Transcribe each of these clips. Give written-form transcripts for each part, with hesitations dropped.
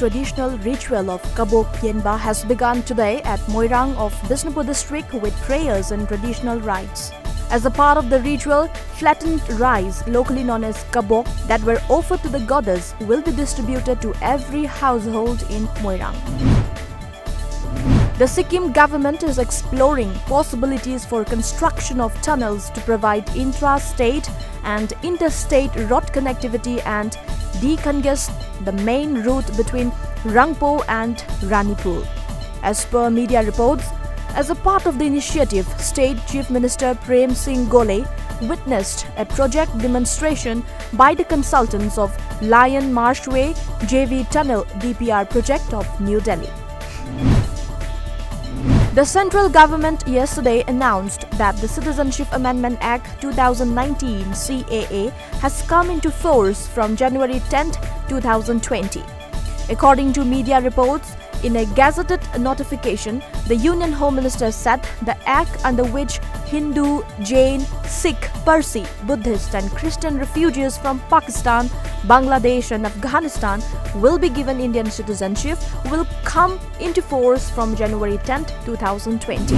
traditional ritual of Kabok Yenba has begun today at Moirang of Bisnupur district with prayers and traditional rites. As a part of the ritual, flattened rice, locally known as kabok, that were offered to the goddess will be distributed to every household in Moirang. The Sikkim government is exploring possibilities for construction of tunnels to provide intra-state and interstate road connectivity and decongest the main route between Rangpo and Ranipur. As per media reports, as a part of the initiative, State Chief Minister Prem Singh Gole witnessed a project demonstration by the consultants of Lion Marshway JV Tunnel DPR project of New Delhi. The central government yesterday announced that the Citizenship Amendment Act 2019 CAA has come into force from January 10, 2020. According to media reports, in a gazetted notification, the Union Home Minister said the act under which Hindu, Jain, Sikh, Parsi, Buddhist and Christian refugees from Pakistan, Bangladesh and Afghanistan will be given Indian citizenship will come into force from January 10, 2020.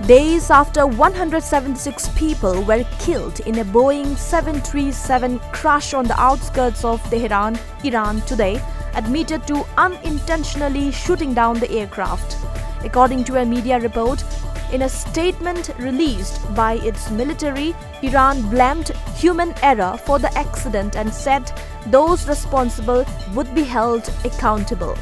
Days after 176 people were killed in a Boeing 737 crash on the outskirts of Tehran, Iran today, admitted to unintentionally shooting down the aircraft. According to a media report, in a statement released by its military, Iran blamed human error for the accident and said those responsible would be held accountable.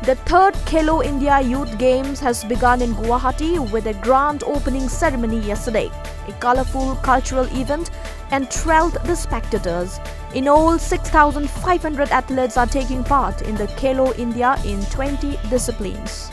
The third Khelo India Youth Games has begun in Guwahati with a grand opening ceremony yesterday. A colorful cultural event enthralled the spectators. In all, 6,500 athletes are taking part in the Khelo India in 20 disciplines.